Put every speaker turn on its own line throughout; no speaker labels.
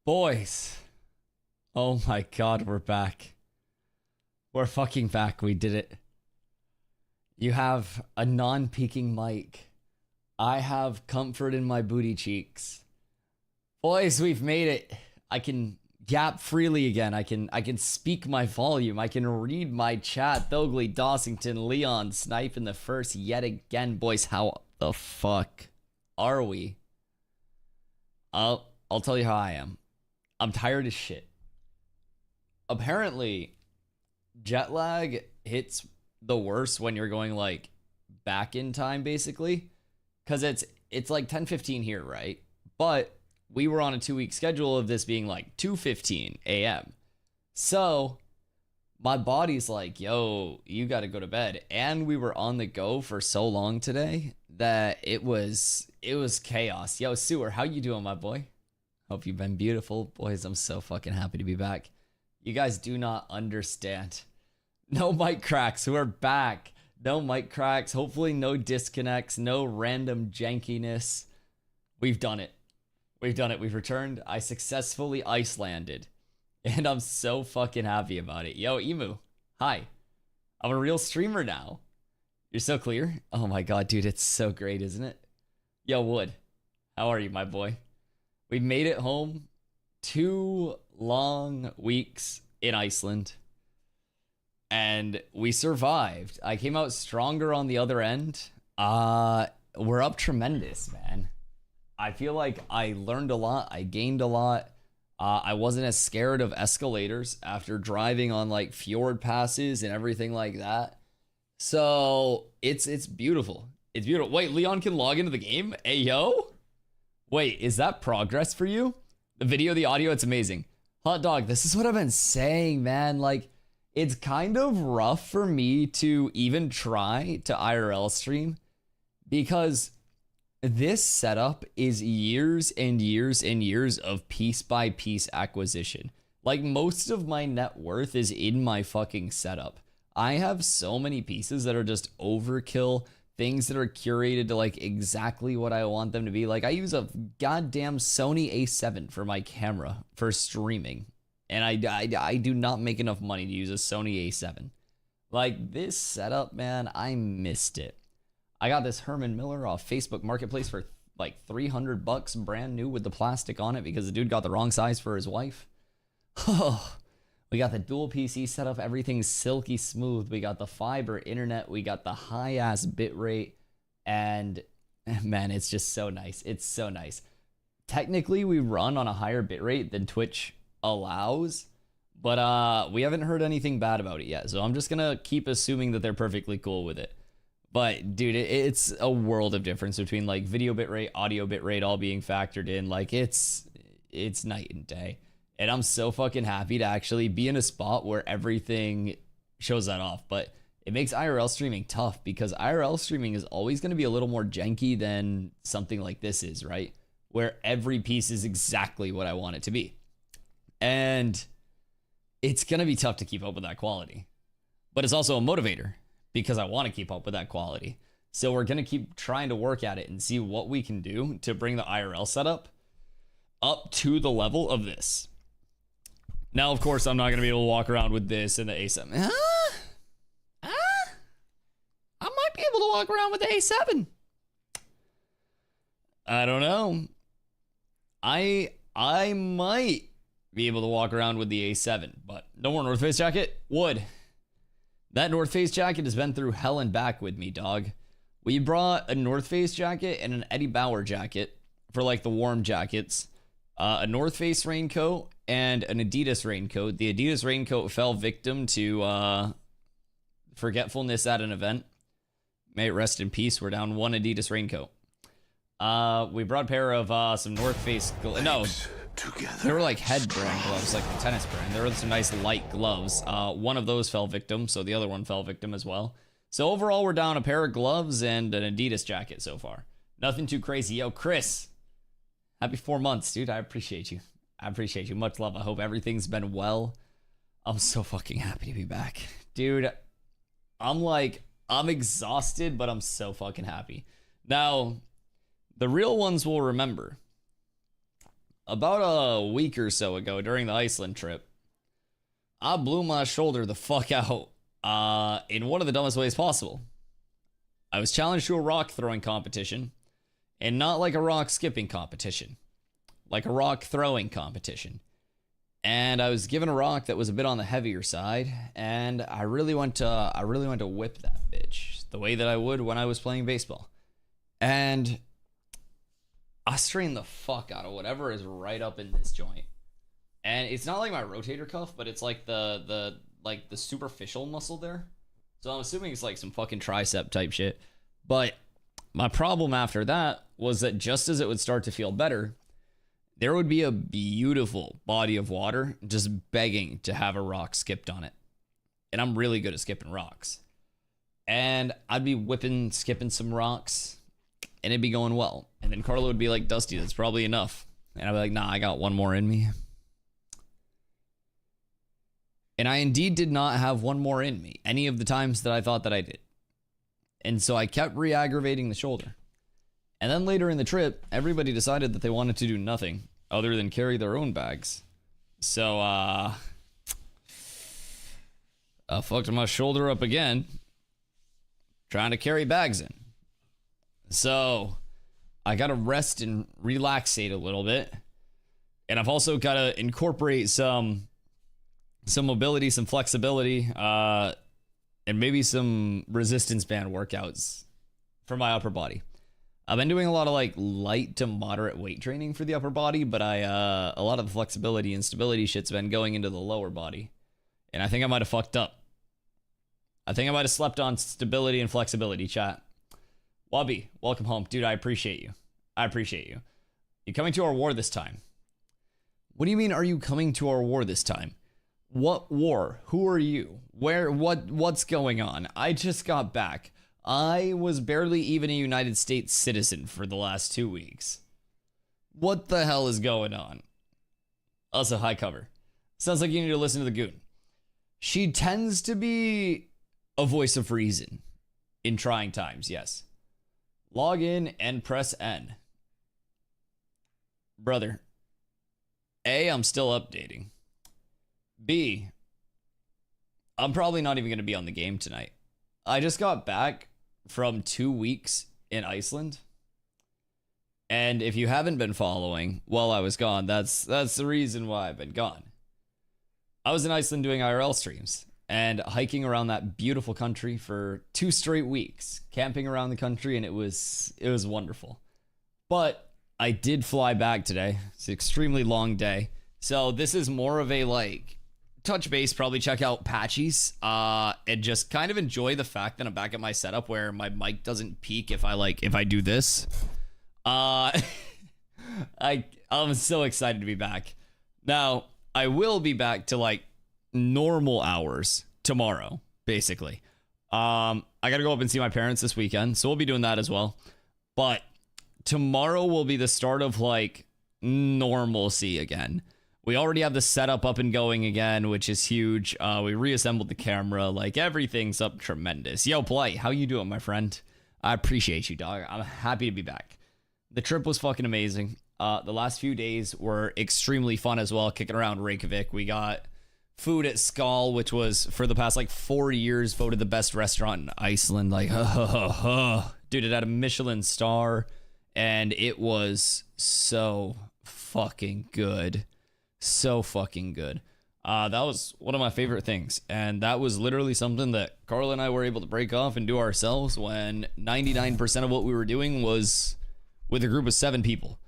Boys, oh my god, we're back. We're fucking back. We did it. You have a non-peaking mic. I have comfort in my booty cheeks. Boys, we've made it. I can gap freely again. I can speak my volume. I can read my chat. Thogley, Dossington, Leon, Snipe in the first yet again. Boys, how the fuck are we? I'll tell you how I am. I'm tired as shit. Apparently, jet lag hits the worst when you're going like back in time, basically, because it's like 10:15 here, right? But we were on a 2-week schedule of this being like 2:15 a.m. So my body's like, yo, you got to go to bed. And we were on the go for so long today that it was chaos. Yo, Sewer, how you doing, my boy? Hope you've been beautiful. Boys, I'm so fucking happy to be back. You guys do not understand. No mic cracks. We're back. No mic cracks. Hopefully no disconnects. No random jankiness. We've done it. We've done it. We've returned. I successfully ICELANDed. And I'm so fucking happy about it. Yo, Emu. Hi. I'm a real streamer now. You're so clear. Oh my god, dude. It's so great, isn't it? Yo, Wood. How are you, my boy? We made it home. 2 long weeks in Iceland. And we survived. I came out stronger on the other end. We're up tremendous, man. I feel like I learned a lot. I gained a lot. I wasn't as scared of escalators after driving on like fjord passes and everything like that. So it's beautiful. It's beautiful. Wait, Leon can log into the game? Hey, yo? Wait, is that progress for you? The video, the audio, it's amazing. Hot dog, this is what I've been saying, man. Like, it's kind of rough for me to even try to IRL stream because this setup is years and years and years of piece by piece acquisition. Like, most of my net worth is in my fucking setup. I have so many pieces that are just overkill, things that are curated to like exactly what I want them to be. Like, I use a goddamn Sony A7 for my camera for streaming. And I do not make enough money to use a Sony A7. Like, this setup, man, I missed it. I got this Herman Miller off Facebook Marketplace for like $300 brand new with the plastic on it because the dude got the wrong size for his wife. Oh, we got the dual PC setup. Everything's silky smooth. We got the fiber internet. We got the high ass bitrate. And man, it's just so nice. It's so nice. Technically, we run on a higher bitrate than Twitch allows, but we haven't heard anything bad about it yet. So I'm just gonna keep assuming that they're perfectly cool with it. But dude, it's a world of difference between like video bitrate, audio bitrate all being factored in. Like, it's night and day. And I'm so fucking happy to actually be in a spot where everything shows that off. But it makes IRL streaming tough because IRL streaming is always going to be a little more janky than something like this is, right? Where every piece is exactly what I want it to be. And it's going to be tough to keep up with that quality. But it's also a motivator because I want to keep up with that quality. So we're going to keep trying to work at it and see what we can do to bring the IRL setup up to the level of this. Now, of course, I'm not going to be able to walk around with this and the A7. I might be able to walk around with the A7. I don't know. I might be able to walk around with the A7, but no more North Face jacket? Would. That North Face jacket has been through hell and back with me, dog. We brought a North Face jacket and an Eddie Bauer jacket for like the warm jackets. A North Face raincoat and an Adidas raincoat. The Adidas raincoat fell victim to forgetfulness at an event. May it rest in peace. We're down 1 Adidas raincoat. We brought a pair of some North Face. No, together. They were like head brand gloves, like the tennis brand. There were some nice light gloves. One of those fell victim, so the other one fell victim as well. So overall, we're down a pair of gloves and an Adidas jacket so far. Nothing too crazy. Yo, Chris. Happy 4 months, dude. I appreciate you. I appreciate you. Much love. I hope everything's been well. I'm so fucking happy to be back. Dude, I'm exhausted, but I'm so fucking happy. Now, the real ones will remember about a week or so ago during the Iceland trip, I blew my shoulder the fuck out in one of the dumbest ways possible. I was challenged to a rock throwing competition, and not like a rock skipping competition, like a rock throwing competition. And I was given a rock that was a bit on the heavier side, and I really went to whip that bitch the way that I would when I was playing baseball. And I strained the fuck out of whatever is right up in this joint. And it's not like my rotator cuff, but it's like the superficial muscle there. So I'm assuming it's like some fucking tricep type shit. But my problem after that was that just as it would start to feel better, there would be a beautiful body of water just begging to have a rock skipped on it. And I'm really good at skipping rocks. And I'd be skipping some rocks, and it'd be going well. And then Carlo would be like, Dusty, that's probably enough. And I'd be like, nah, I got one more in me. And I indeed did not have one more in me any of the times that I thought that I did. And so I kept re-aggravating the shoulder. And then later in the trip, everybody decided that they wanted to do nothing other than carry their own bags. So, I fucked my shoulder up again, trying to carry bags in. So, I gotta rest and relaxate a little bit. And I've also gotta incorporate some mobility, some flexibility, and maybe some resistance band workouts for my upper body. I've been doing a lot of like light to moderate weight training for the upper body, but a lot of the flexibility and stability shit's been going into the lower body. And I think I might have fucked up. I think I might have slept on stability and flexibility, chat. Wubby, welcome home. Dude, I appreciate you. I appreciate you. You coming to our war this time? What do you mean, are you coming to our war this time? What war? Who are you? Where? What's going on? I just got back. I was barely even a United States citizen for the last 2 weeks. What the hell is going on? Also, high cover. Sounds like you need to listen to the goon. She tends to be a voice of reason in trying times, yes. Log in and press N. Brother. A, I'm still updating. B, I'm probably not even going to be on the game tonight. I just got back from 2 weeks in Iceland. And if you haven't been following while I was gone, that's the reason why I've been gone. I was in Iceland doing IRL streams and hiking around that beautiful country for 2 straight weeks, camping around the country, and it was wonderful. But I did fly back today. It's an extremely long day. So this is more of a like touch base, probably check out Patchies, and just kind of enjoy the fact that I'm back at my setup where my mic doesn't peak if I do this. I'm so excited to be back. Now, I will be back to like normal hours tomorrow, basically. I gotta go up and see my parents this weekend, so we'll be doing that as well. But tomorrow will be the start of like normalcy again. We already have the setup up and going again, which is huge. We reassembled the camera. Like, everything's up tremendous. Yo, Blight, how you doing, my friend? I appreciate you, dog. I'm happy to be back. The trip was fucking amazing. The last few days were extremely fun as well, kicking around Reykjavik. We got food at Skal, which was, for the past, like, 4 years, voted the best restaurant in Iceland. Like, dude, it had a Michelin star, and it was so fucking good. So fucking good. That was one of my favorite things, and that was literally something that Carla and I were able to break off and do ourselves when 99% of what we were doing was with a group of 7 people.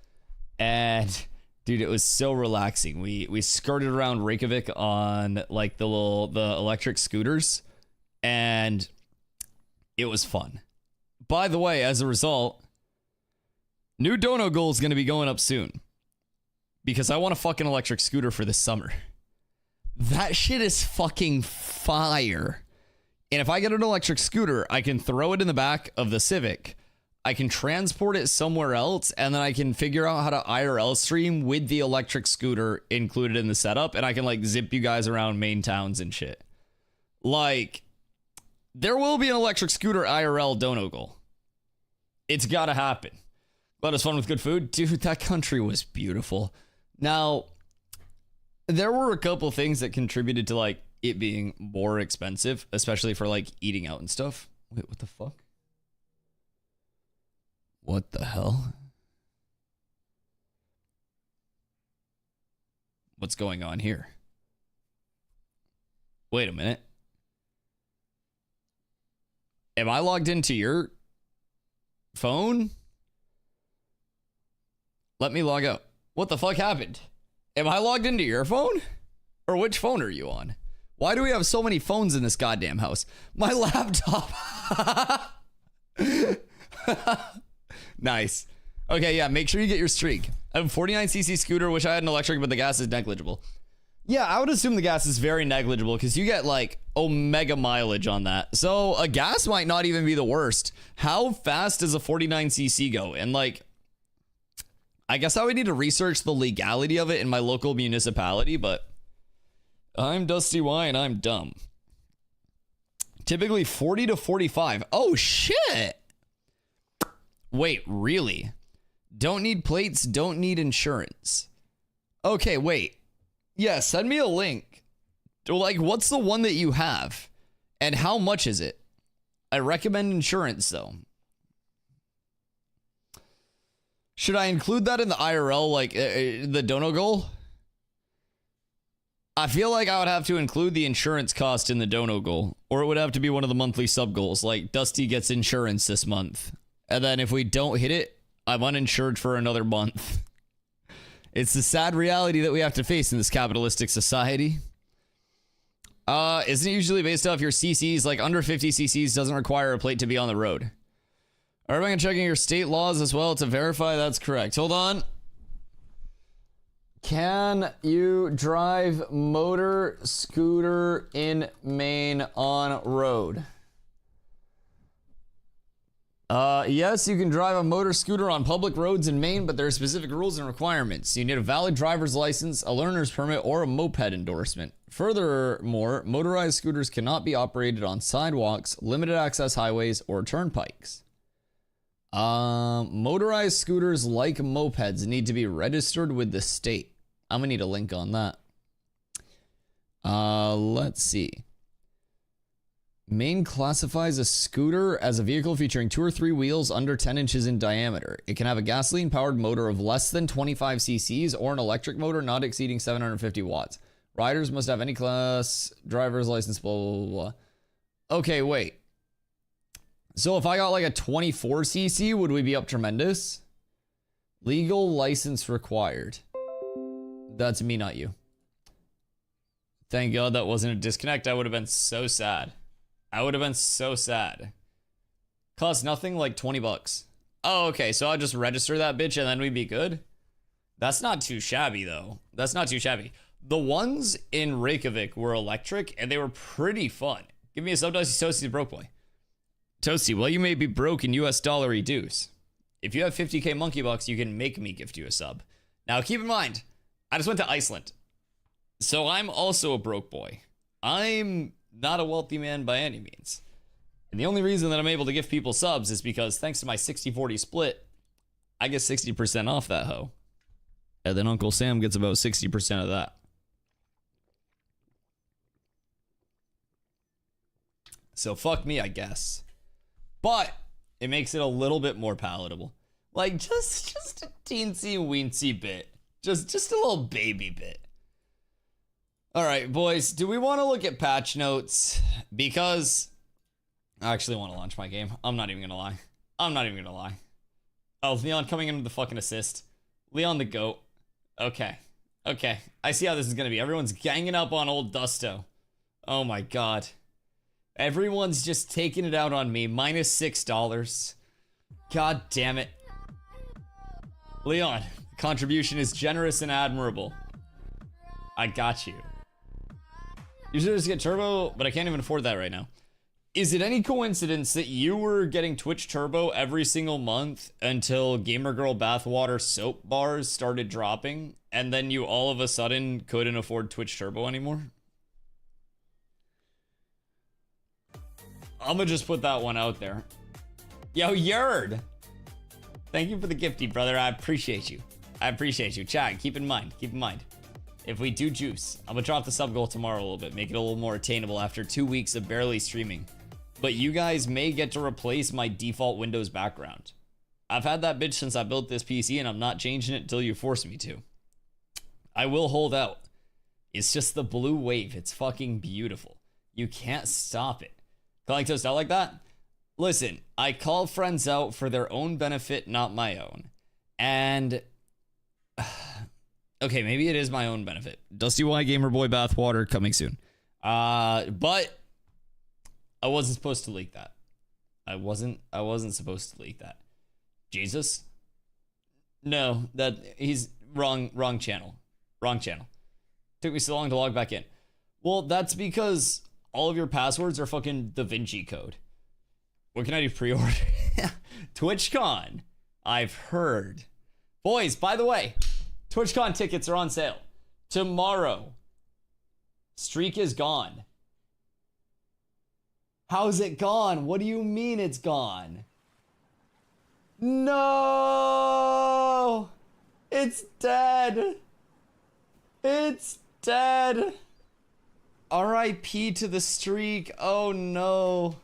And dude, it was so relaxing. We skirted around Reykjavik on like the electric scooters, and it was fun. By the way, as a result, new dono goal is going to be going up soon. Because I want a fucking electric scooter for this summer. That shit is fucking fire. And if I get an electric scooter, I can throw it in the back of the Civic. I can transport it somewhere else, and then I can figure out how to IRL stream with the electric scooter included in the setup, and I can like zip you guys around main towns and shit. Like, there will be an electric scooter IRL dono goal. It's gotta happen. But it's fun with good food. Dude, that country was beautiful. Now, there were a couple things that contributed to like it being more expensive, especially for like eating out and stuff. Wait, what the fuck? What the hell? What's going on here? Wait a minute. Am I logged into your phone? Let me log out. What the fuck happened? Am I logged into your phone? Or which phone are you on? Why do we have so many phones in this goddamn house? My laptop. Nice. Okay, yeah, make sure you get your streak. I have a 49cc scooter, which I had an electric, but the gas is negligible. Yeah, I would assume the gas is very negligible because you get like omega mileage on that. So a gas might not even be the worst. How fast does a 49cc go? And like, I guess I would need to research the legality of it in my local municipality, but I'm DustyWhy and I'm dumb. Typically 40 to 45. Oh shit. Wait, really? Don't need plates, don't need insurance. Okay, wait. Yeah, send me a link. Like, what's the one that you have? And how much is it? I recommend insurance, though. Should I include that in the IRL, like, the dono goal? I feel like I would have to include the insurance cost in the dono goal. Or it would have to be one of the monthly sub goals, like, Dusty gets insurance this month. And then if we don't hit it, I'm uninsured for another month. It's the sad reality that we have to face in this capitalistic society. Isn't it usually based off your CCs? Like under 50 CCs doesn't require a plate to be on the road. Are we checking your state laws as well to verify that's correct? Hold on. Can you drive motor scooter in Maine on road? Yes, you can drive a motor scooter on public roads in Maine, but there are specific rules and requirements. You need a valid driver's license, a learner's permit, or a moped endorsement. Furthermore, motorized scooters cannot be operated on sidewalks, limited access highways, or turnpikes. Motorized scooters, like mopeds, need to be registered with the state. I'm gonna need a link on that. Let's see. Maine classifies a scooter as a vehicle featuring 2 or 3 wheels under 10 inches in diameter. It can have a gasoline-powered motor of less than 25 cc's or an electric motor not exceeding 750 watts. Riders must have any class driver's license, blah, blah, blah. Okay, wait. So if I got like a 24 cc, would we be up tremendous? Legal license required. That's me, not you. Thank God that wasn't a disconnect. I would have been so sad. I would have been so sad. Cost nothing, like 20 bucks. Oh, okay, so I'll just register that bitch and then we'd be good? That's not too shabby, though. That's not too shabby. The ones in Reykjavik were electric, and they were pretty fun. Give me a sub, Dusty. Toasty the broke boy. Toasty, well, you may be broke in US dollar reduce. If you have 50k monkey bucks, you can make me gift you a sub. Now, keep in mind, I just went to Iceland. So I'm also a broke boy. I'm not a wealthy man by any means. And the only reason that I'm able to give people subs is because thanks to my 60-40 split, I get 60% off that hoe. And then Uncle Sam gets about 60% of that. So fuck me, I guess. But it makes it a little bit more palatable. Like just a teensy weensy bit. Just a little baby bit. All right, boys, do we want to look at patch notes? Because I actually want to launch my game. I'm not even going to lie. I'm not even going to lie. Oh, Leon coming in with the fucking assist. Leon the GOAT. Okay. Okay. I see how this is going to be. Everyone's ganging up on old Dusto. Oh my God. Everyone's just taking it out on me. Minus $6. God damn it. Leon, contribution is generous and admirable. I got you. Usually just get turbo, but I can't even afford that right now. Is it any coincidence that you were getting Twitch Turbo every single month until Gamer Girl Bathwater soap bars started dropping, and then you all of a sudden couldn't afford Twitch Turbo anymore? I'm gonna just put that one out there. Yo, Yerd! Thank you for the gifty, brother. I appreciate you. I appreciate you. Chat, keep in mind. If we do juice, I'm gonna drop the sub goal tomorrow a little bit, make it a little more attainable after 2 weeks of barely streaming. But you guys may get to replace my default Windows background. I've had that bitch since I built this PC, and I'm not changing it until you force me to. I will hold out. It's just the blue wave. It's fucking beautiful. You can't stop it. Calling toast out like that? Listen, I call friends out for their own benefit, not my own. And okay, maybe it is my own benefit. DustyWhy Gamer Boy Bathwater coming soon. But I wasn't supposed to leak that. I wasn't supposed to leak that. Jesus? No, that he's wrong channel. Wrong channel. Took me so long to log back in. Well, that's because all of your passwords are fucking Da Vinci Code. What can I do pre-order? TwitchCon. I've heard. Boys, by the way, TwitchCon tickets are on sale. Tomorrow. Streak is gone. How's it gone? What do you mean it's gone? No! It's dead. It's dead. R.I.P. to the streak. Oh no.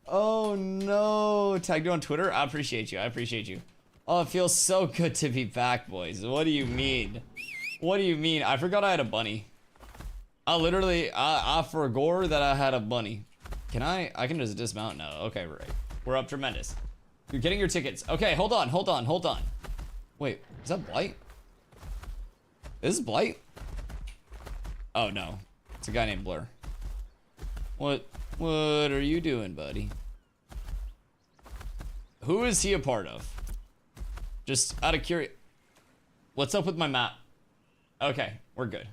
Oh no. Tagged you on Twitter? I appreciate you. Oh, it feels so good to be back, boys. What do you mean? What do you mean? I forgot I had a bunny. I forgot that I had a bunny. Can I can just dismount now. Okay, right. We're up tremendous. You're getting your tickets. Okay, hold on. Wait, is that Blight? Is this Blight? Oh no. It's a guy named Blur. What are you doing, buddy? Who is he a part of? Just out of curiosity. What's up with my map? Okay, we're good.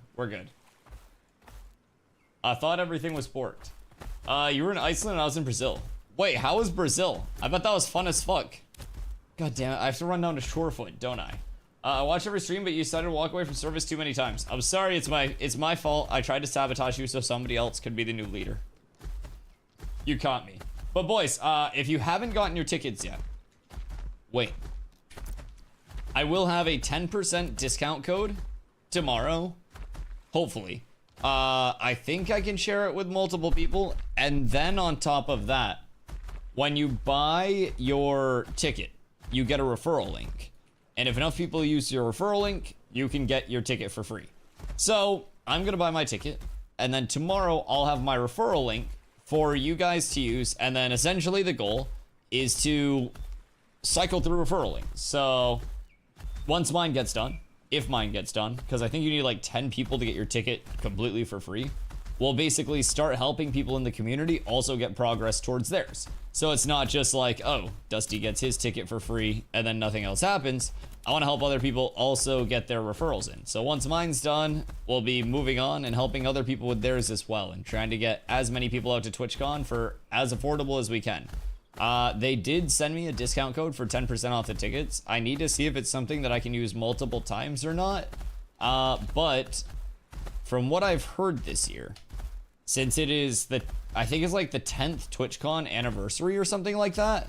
I thought everything was porked. You were in Iceland and I was in Brazil. Wait, how was Brazil? I bet that was fun as fuck. God damn it, I have to run down to Shorefoot, don't I? I watch every stream, but you decided to walk away from service too many times. I'm sorry, it's my fault. I tried to sabotage you so somebody else could be the new leader. You caught me. But boys, if you haven't gotten your tickets yet, wait. I will have a 10% discount code tomorrow, hopefully. I think I can share it with multiple people, and then on top of that, when you buy your ticket, you get a referral link. And if enough people use your referral link, you can get your ticket for free. So I'm gonna buy my ticket, and then tomorrow I'll have my referral link for you guys to use, and then essentially the goal is to cycle through referral links. So once mine gets done, if mine gets done, because I think you need like 10 people to get your ticket completely for free, we'll basically start helping people in the community also get progress towards theirs. So it's not just like, oh, Dusty gets his ticket for free and then nothing else happens. I want to help other people also get their referrals in. So once mine's done, we'll be moving on and helping other people with theirs as well, and trying to get as many people out to TwitchCon for as affordable as we can. They did send me a discount code for 10% off the tickets. I need to see if it's something that I can use multiple times or not. But from what I've heard this year, since it is I think it's like the 10th TwitchCon anniversary or something like that,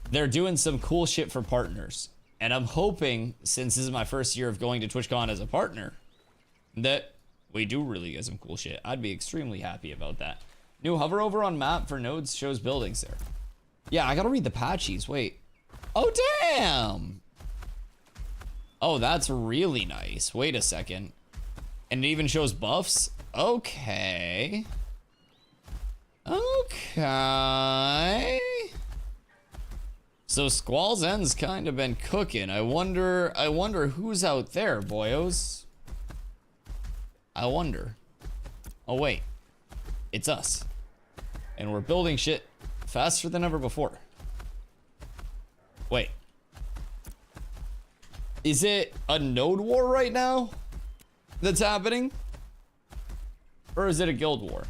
they're doing some cool shit for partners. And I'm hoping, since this is my first year of going to TwitchCon as a partner, that we do really get some cool shit. I'd be extremely happy about that. New hover over on map for nodes shows buildings there. Yeah, I gotta read the patchies. Wait. Oh, damn. Oh, that's really nice. Wait a second. And it even shows buffs? Okay. Okay. So Squall's End's kind of been cooking. I wonder who's out there, boyos. I wonder. Oh, wait. It's us. And we're building shit faster than ever before. Wait. Is it a node war right now that's happening? Or is it a guild war?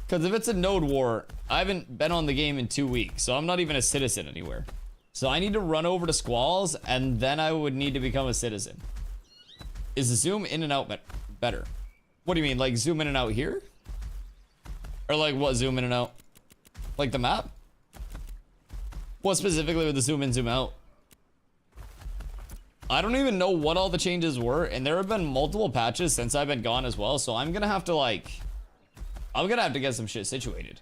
Because if it's a node war, I haven't been on the game in 2 weeks, so I'm not even a citizen anywhere. So I need to run over to Squalls, and then I would need to become a citizen. Is the zoom in and out better? What do you mean, like zoom in and out here? Or like what, zoom in and out? Like the map? What specifically with the zoom in, zoom out? I don't even know what all the changes were, and there have been multiple patches since I've been gone as well, so I'm gonna have to like, I'm gonna have to get some shit situated.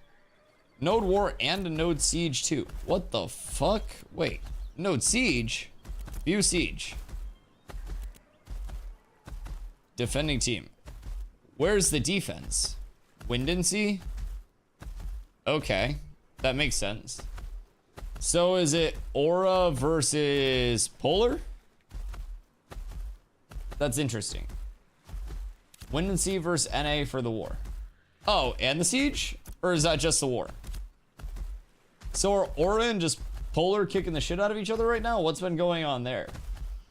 Node War and a Node Siege too. What the fuck? Wait, Node Siege? View Siege. Defending team. Where's the defense? Wind and Sea? Okay, that makes sense. So is it Aura versus Polar? That's interesting. Wind and Sea versus NA for the war. Oh, and the Siege? Or is that just the war? So are Aura and just Polar kicking the shit out of each other right now? What's been going on there?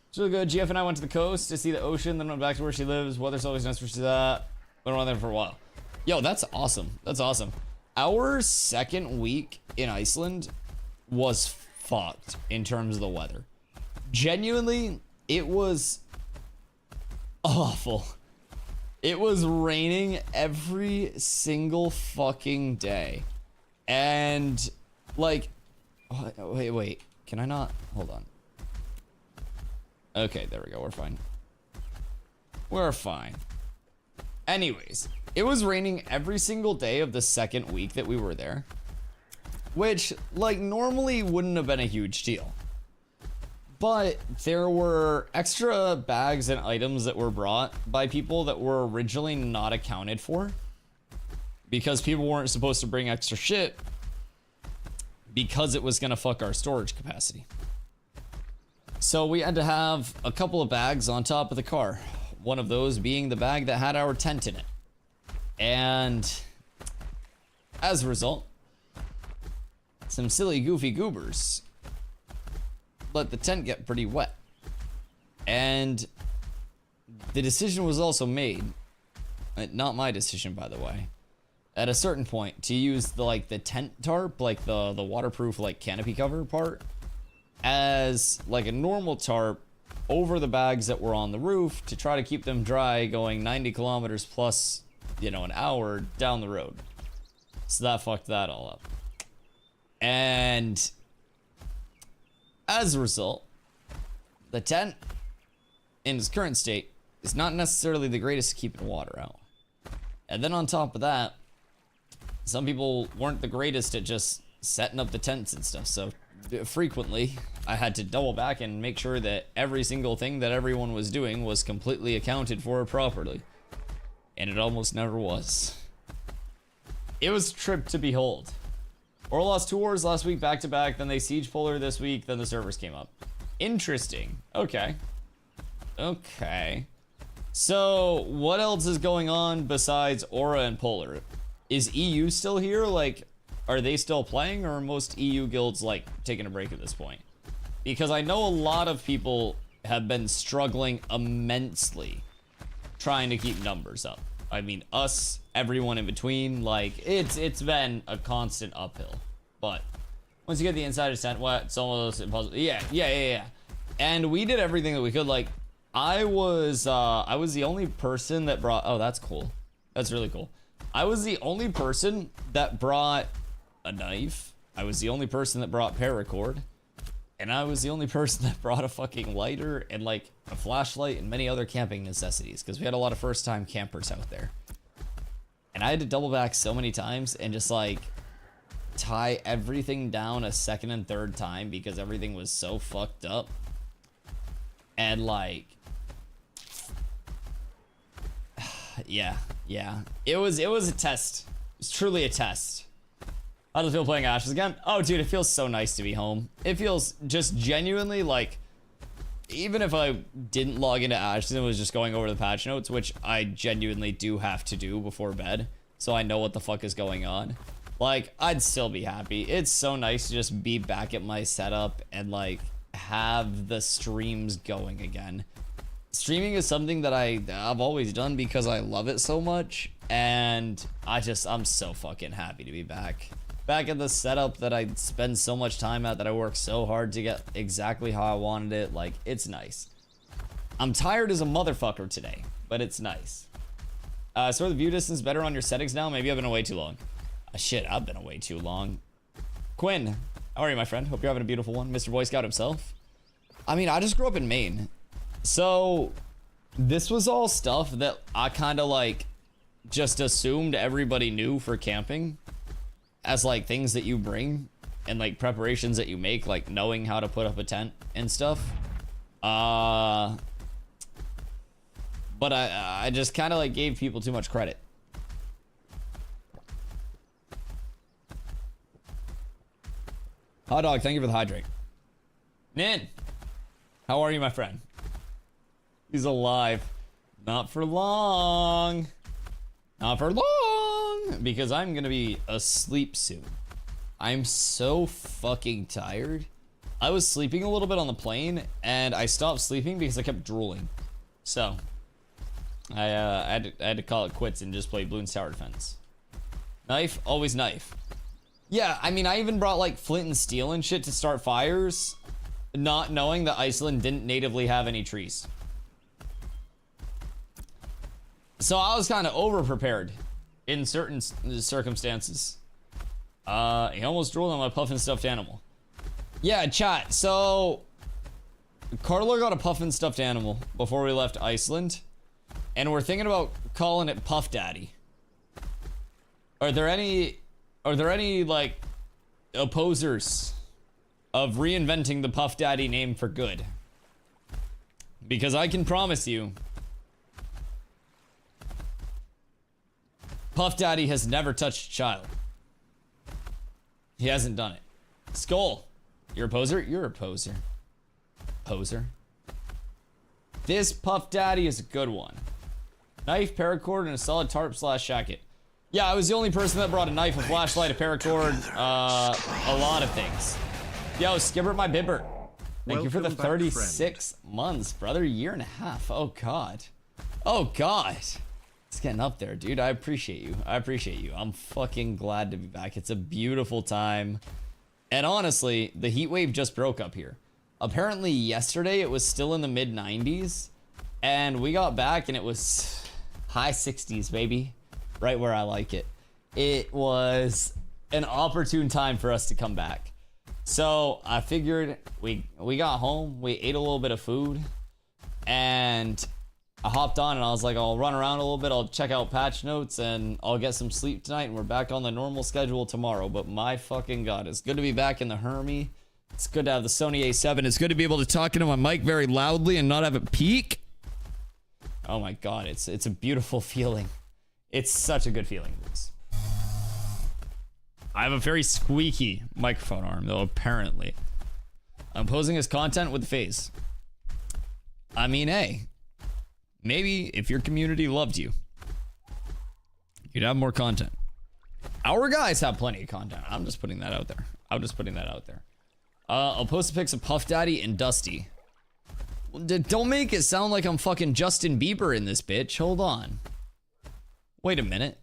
It's really good. GF and I went to the coast to see the ocean, then went back to where she lives. Weather's always nice for that. Been around there for a while. Yo, that's awesome. That's awesome. Our second week in Iceland was fucked in terms of the weather. Genuinely, it was awful. It was raining every single fucking day. And like, wait, can I not? Hold on. Okay, there we go. We're fine. We're fine. Anyways, it was raining every single day of the second week that we were there, which like normally wouldn't have been a huge deal. But there were extra bags and items that were brought by people that were originally not accounted for because people weren't supposed to bring extra shit because it was gonna fuck our storage capacity. So we had to have a couple of bags on top of the car. One of those being the bag that had our tent in it. And as a result, some silly goofy goobers let the tent get pretty wet. And the decision was also made, not my decision by the way, at a certain point to use the tent tarp, like the waterproof like canopy cover part, as like a normal tarp over the bags that were on the roof to try to keep them dry going 90 kilometers plus, you know, an hour down the road. So that fucked that all up. And as a result, the tent in its current state is not necessarily the greatest at keeping water out. And then on top of that, some people weren't the greatest at just setting up the tents and stuff. So frequently I had to double back and make sure that every single thing that everyone was doing was completely accounted for properly. And it almost never was. It was a trip to behold. Aura lost 2 wars last week back to back, then they siege Polar this week, then the servers came up. Interesting. Okay. Okay. So what else is going on besides Aura and Polar? Is EU still here? Like, are they still playing, or are most EU guilds like taking a break at this point? Because I know a lot of people have been struggling immensely trying to keep numbers up. I mean, us, everyone in between, like it's been a constant uphill. But once you get the insider tent wet, it's almost impossible. Yeah. And we did everything that we could. Like I was the only person that brought, oh, that's cool. That's really cool. I was the only person that brought a knife. I was the only person that brought paracord. And I was the only person that brought a fucking lighter and like a flashlight and many other camping necessities, because we had a lot of first time campers out there. And I had to double back so many times and just like tie everything down a second and third time because everything was so fucked up. And like, yeah. It was a test. It was truly a test. How does it feel playing Ashes again? Oh, dude, it feels so nice to be home. It feels just genuinely like, even if I didn't log into Ashes and was just going over the patch notes, which I genuinely do have to do before bed, so I know what the fuck is going on, like, I'd still be happy. It's so nice to just be back at my setup and like have the streams going again. Streaming is something that I've always done because I love it so much, and I'm so fucking happy to be back at the setup that I spend so much time at, that I work so hard to get exactly how I wanted it. Like, it's nice. I'm tired as a motherfucker today, but it's nice. So are the view distance better on your settings now? Maybe I've been away too long. Shit, I've been away too long. Quinn, how are you, my friend? Hope you're having a beautiful one. Mr. Boy Scout himself. I mean, I just grew up in Maine. So this was all stuff that I kind of like just assumed everybody knew for camping, as like things that you bring and like preparations that you make, like knowing how to put up a tent and stuff. But I just kind of like gave people too much credit. Hot dog, thank you for the hydrate. Nin, how are you, my friend? He's alive. Not for long. Not for long. Because I'm gonna be asleep soon. I'm so fucking tired. I was sleeping a little bit on the plane, and I stopped sleeping because I kept drooling. So, I had to call it quits and just play Bloons Tower Defense. Knife, always knife. Yeah, I mean, I even brought like flint and steel and shit to start fires, not knowing that Iceland didn't natively have any trees. So I was kind of over-prepared in certain circumstances. He almost drooled on my puffin stuffed animal. Yeah, chat, so Carlo got a puffin stuffed animal before we left Iceland, and we're thinking about calling it Puff Daddy. Are there any like opposers of reinventing the Puff Daddy name for good? Because I can promise you, Puff Daddy has never touched a child. He hasn't done it. Skull, you're a poser? You're a poser. Poser. This Puff Daddy is a good one. Knife, paracord, and a solid tarp / shacket. Yeah, I was the only person that brought a knife, a flashlight, a paracord, a lot of things. Yo, Skibber my bibber. Thank you for the 36 months, brother. Year and a half. Oh, God. Oh, God. It's getting up there, dude. I appreciate you. I appreciate you. I'm fucking glad to be back. It's a beautiful time. And honestly, the heat wave just broke up here. Apparently, yesterday, it was still in the mid-90s. And we got back, and it was high 60s, baby. Right where I like it. It was an opportune time for us to come back. So I figured we got home, we ate a little bit of food, and I hopped on and I was like, I'll run around a little bit, I'll check out patch notes, and I'll get some sleep tonight, and we're back on the normal schedule tomorrow. But my fucking God, it's good to be back in the Hermie. It's good to have the Sony A7. It's good to be able to talk into my mic very loudly and not have it peak. Oh my God, it's a beautiful feeling. It's such a good feeling, boys. I have a very squeaky microphone arm, though, apparently. I'm posing as content with the phase. I mean, hey, maybe if your community loved you, you'd have more content. Our guys have plenty of content. I'm just putting that out there. I'll post the pics of Puff Daddy and Dusty. Don't make it sound like I'm fucking Justin Bieber in this bitch. Hold on. Wait a minute.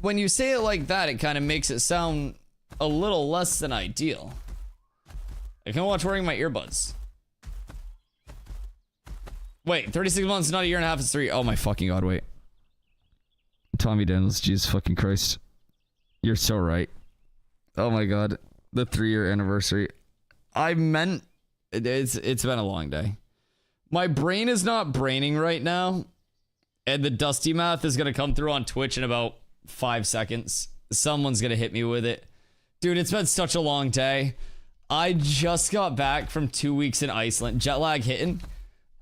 When you say it like that, it kind of makes it sound a little less than ideal. I can watch wearing my earbuds. Wait, 36 months, not a year and a half, it's 3. Oh my fucking God, wait. Tommy Daniels, Jesus fucking Christ. You're so right. Oh my God. The 3-year anniversary. I meant, it's been a long day. My brain is not braining right now. And the Dusty math is going to come through on Twitch in about 5 seconds. Someone's going to hit me with it. Dude, it's been such a long day. I just got back from 2 weeks in Iceland. Jet lag hitting.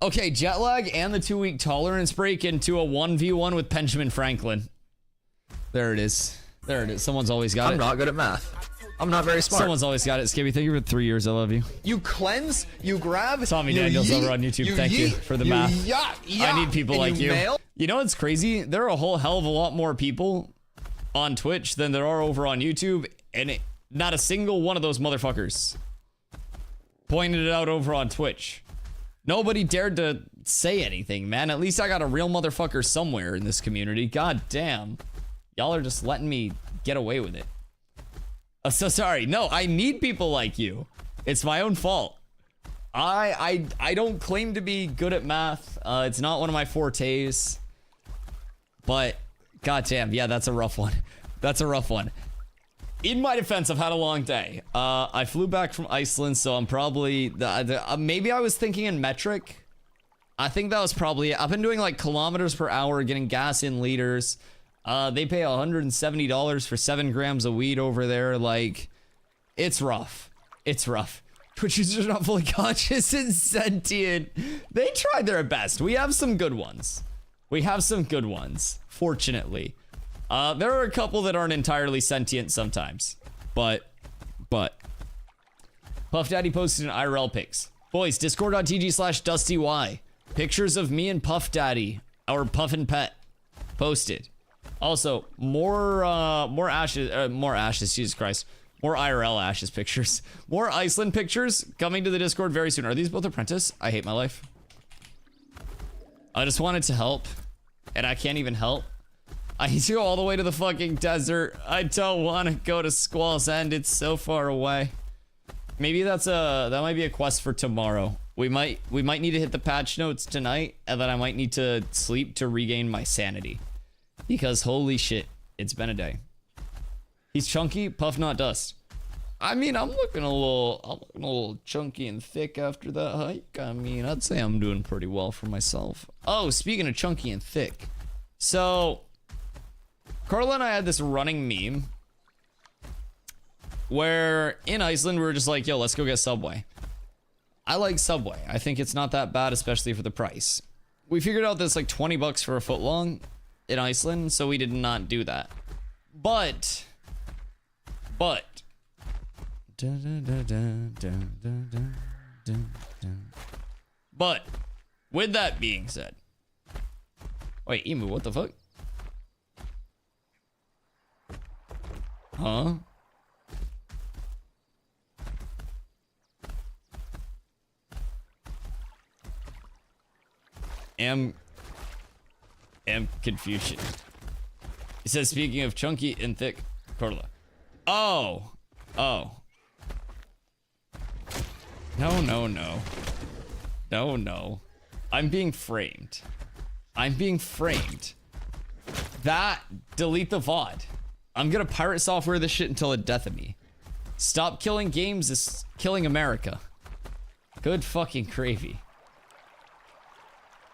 Okay, jet lag and the 2-week tolerance break into a 1v1 with Benjamin Franklin. There it is. There it is. Someone's always got it.
I'm not good at math. I'm not very smart.
Someone's always got it. Skibby, thank you for 3 years. I love you.
You cleanse, you grab,
Tommy Daniels over on YouTube. Thank you for the math. I need people like you. You know what's crazy? There are a whole hell of a lot more people on Twitch than there are over on YouTube, and not a single one of those motherfuckers pointed it out over on Twitch. Nobody dared to say anything, man. At least I got a real motherfucker somewhere in this community. God damn. Y'all are just letting me get away with it. I'm so sorry. No, I need people like you. It's my own fault. I don't claim to be good at math. It's not one of my fortes. But goddamn, yeah, that's a rough one. That's a rough one. In my defense, I've had a long day. I flew back from Iceland, so I'm probably maybe I was thinking in metric. I think that was probably it. I've been doing like kilometers per hour, getting gas in liters. They pay $170 for 7 grams of weed over there. Like, it's rough. It's rough. Twitch users are not fully conscious and sentient. They tried their best. We have some good ones. We have some good ones, fortunately. There are a couple that aren't entirely sentient sometimes. But. Puff Daddy posted an IRL pics. Boys, discord.tg/DustyWhy. Pictures of me and Puff Daddy, our Puffin pet, posted. Also, more ashes, Jesus Christ. More IRL ashes pictures. More Iceland pictures coming to the Discord very soon. Are these both Apprentice? I hate my life. I just wanted to help, and I can't even help. I need to go all the way to the fucking desert. I don't want to go to Squall's End. It's so far away. Maybe that might be a quest for tomorrow. We might need to hit the patch notes tonight, and then I might need to sleep to regain my sanity. Because holy shit, it's been a day. He's chunky, Puff not dust. I mean, I'm looking a little chunky and thick after that hike. I mean, I'd say I'm doing pretty well for myself. Oh, speaking of chunky and thick. So, Carla and I had this running meme where in Iceland we were just like, yo, let's go get Subway. I like Subway. I think it's not that bad, especially for the price. We figured out that it's like 20 bucks for a foot long in Iceland, so we did not do that. But with that being said, wait, Emu, what the fuck? Huh? Am Confucian. He says, speaking of chunky and thick, Corla. Oh. No. I'm being framed. That, delete the VOD. I'm gonna pirate software this shit until the death of me. Stop killing games is killing America. Good fucking gravy.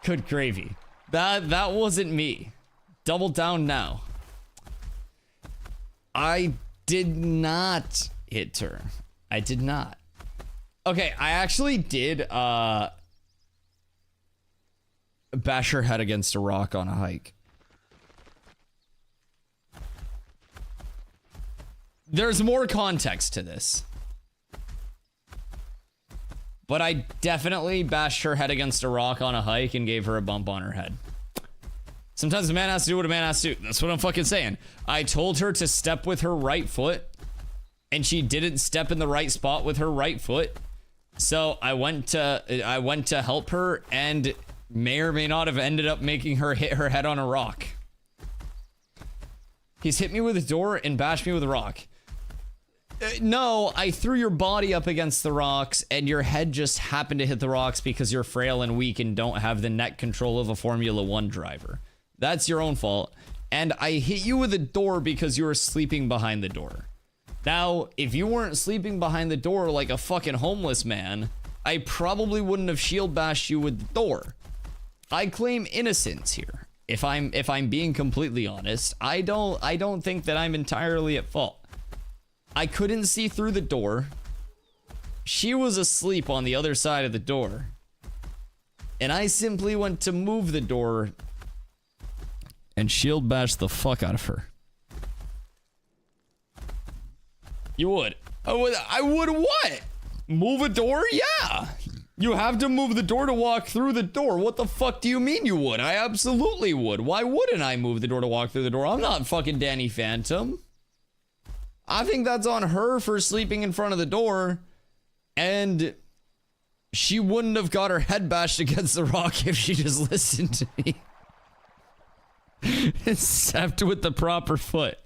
Good gravy. That wasn't me. Double down now. I did not hit turn. I did not. Okay, I actually did bash her head against a rock on a hike. There's more context to this. But I definitely bashed her head against a rock on a hike and gave her a bump on her head. Sometimes a man has to do what a man has to do. That's what I'm fucking saying. I told her to step with her right foot, and she didn't step in the right spot with her right foot. So I went to help her, and may or may not have ended up making her hit her head on a rock. He's hit me with a door and bashed me with a rock. No, I threw your body up against the rocks, and your head just happened to hit the rocks because you're frail and weak and don't have the neck control of a Formula 1 driver. That's your own fault. And I hit you with a door because you were sleeping behind the door. Now, if you weren't sleeping behind the door like a fucking homeless man, I probably wouldn't have shield bashed you with the door. I claim innocence here. If I'm being completely honest, I don't think that I'm entirely at fault. I couldn't see through the door. She was asleep on the other side of the door. And I simply went to move the door and shield bash the fuck out of her. You would. I would what? Move a door? Yeah. You have to move the door to walk through the door. What the fuck do you mean you would? I absolutely would. Why wouldn't I move the door to walk through the door? I'm not fucking Danny Phantom. I think that's on her for sleeping in front of the door. And she wouldn't have got her head bashed against the rock if she just listened to me. Except with the proper foot.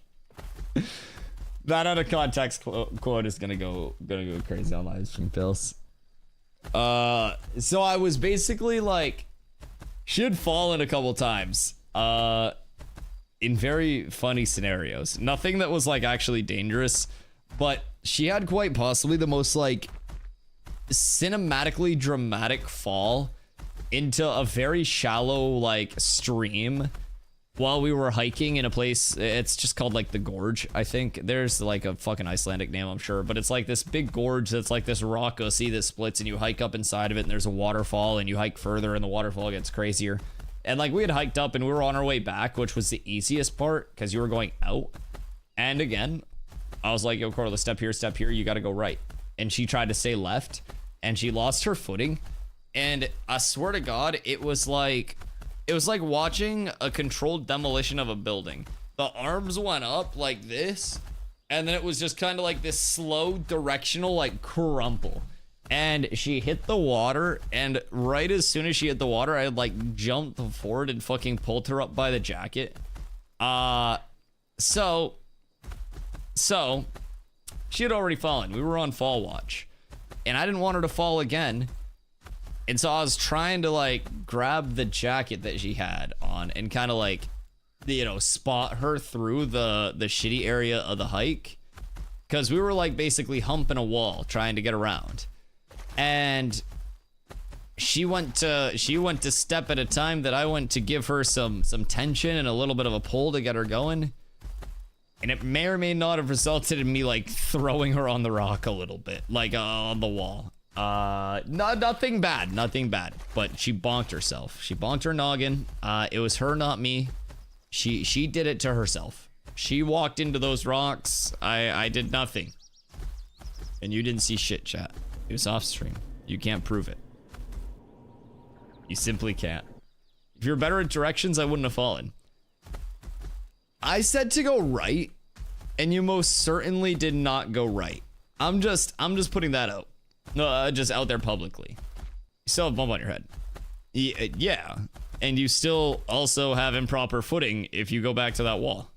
That out of context quote is gonna go crazy on live stream pills. So I was basically like, she had fallen a couple times. in very funny scenarios. Nothing that was like actually dangerous, but she had quite possibly the most like cinematically dramatic fall into a very shallow like stream while we were hiking in a place. It's just called like the Gorge, I think. There's like a fucking Icelandic name, I'm sure, but it's like this big gorge that's like this rock sea that splits, and you hike up inside of it, and there's a waterfall, and you hike further and the waterfall gets crazier. And like we had hiked up and we were on our way back, which was the easiest part because you were going out. And again, I was like, yo, Corla, step here, you gotta go right. And she tried to stay left and she lost her footing. And I swear to God, it was like watching a controlled demolition of a building. The arms went up like this, and then it was just kind of like this slow directional like crumple. And she hit the water, and right as soon as she hit the water, I like jumped forward and fucking pulled her up by the jacket. So she had already fallen. We were on fall watch, and I didn't want her to fall again. And so I was trying to like grab the jacket that she had on and kind of like, you know, spot her through the shitty area of the hike, because we were like basically humping a wall trying to get around. And she went to step at a time that I went to give her some tension and a little bit of a pull to get her going. And it may or may not have resulted in me like throwing her on the rock a little bit, like on the wall. Nothing bad, but she bonked herself. She bonked her noggin. It was her, not me. She did it to herself. She walked into those rocks. I did nothing. And you didn't see shit, chat. It was off stream. You can't prove it. You simply can't. If you're better at directions, I wouldn't have fallen. I said to go right, and you most certainly did not go right. I'm just putting that out. No, just out there publicly. You still have a bump on your head. Yeah. And you still also have improper footing if you go back to that wall.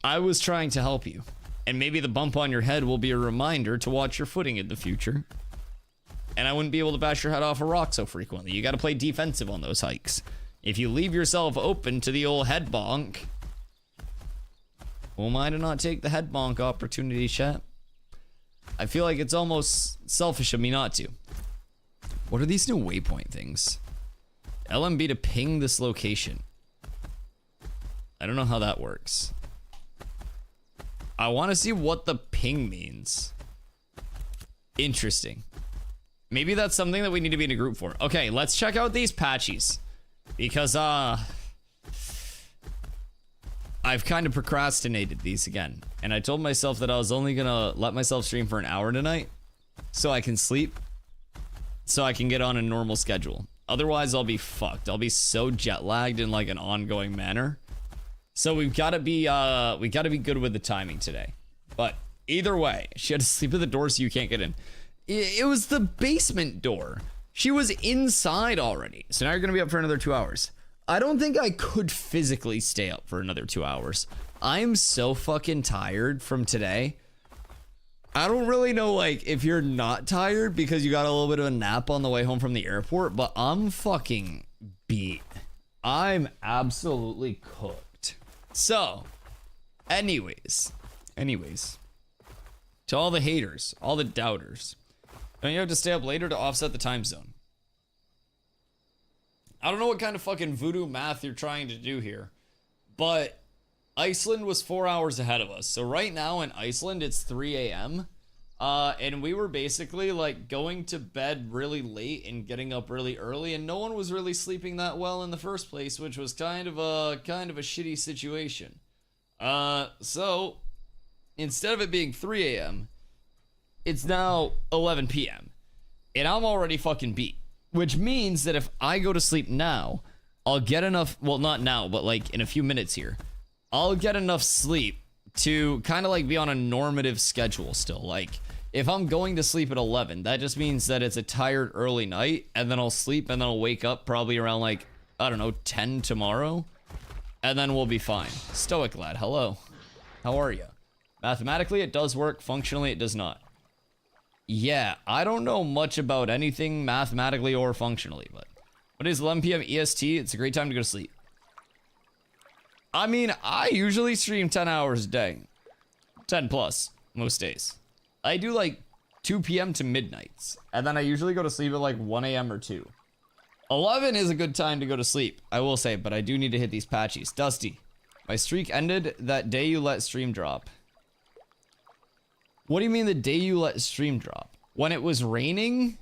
I was trying to help you. And maybe the bump on your head will be a reminder to watch your footing in the future. And I wouldn't be able to bash your head off a rock so frequently. You got to play defensive on those hikes. If you leave yourself open to the old head bonk, who am I to not take the head bonk opportunity, chat? I feel like it's almost selfish of me not to. What are these new waypoint things? LMB to ping this location. I don't know how that works. I want to see what the ping means. Interesting. Maybe that's something that we need to be in a group for. Okay, let's check out these patches. Because, I've kind of procrastinated these again. And I told myself that I was only gonna let myself stream for an hour tonight, so I can sleep, so I can get on a normal schedule. Otherwise, I'll be fucked. I'll be so jet lagged in like an ongoing manner. So we gotta be good with the timing today. But either way, she had to sleep at the door so you can't get in. It was the basement door. She was inside already. So now you're gonna be up for another 2 hours. I don't think I could physically stay up for another 2 hours. I'm so fucking tired from today. I don't really know like if you're not tired because you got a little bit of a nap on the way home from the airport, but I'm fucking beat. I'm absolutely cooked. So, anyways, to all the haters, all the doubters, don't you have to stay up later to offset the time zone? I don't know what kind of fucking voodoo math you're trying to do here, but Iceland was 4 hours ahead of us. So right now in Iceland, it's 3 a.m. And we were basically like going to bed really late and getting up really early, and no one was really sleeping that well in the first place, which was kind of a shitty situation. So instead of it being 3 a.m., it's now 11 p.m. and I'm already fucking beat, which means that if I go to sleep now, I'll get enough, well, not now, but like in a few minutes here, I'll get enough sleep to kind of like be on a normative schedule still. Like if I'm going to sleep at 11, that just means that it's a tired early night, and then I'll sleep and then I'll wake up probably around like, I don't know, 10 tomorrow, and then we'll be fine. Stoic lad, hello. How are you? Mathematically it does work, functionally it does not. Yeah, I don't know much about anything mathematically or functionally, but what is 11 p.m. EST? It's a great time to go to sleep. I mean, I usually stream 10 hours a day. 10 plus, most days. I do like 2 p.m. to midnights. And then I usually go to sleep at like 1 a.m. or 2. 11 is a good time to go to sleep, I will say, but I do need to hit these patchies. Dusty, my streak ended that day you let stream drop. What do you mean the day you let stream drop? When it was raining?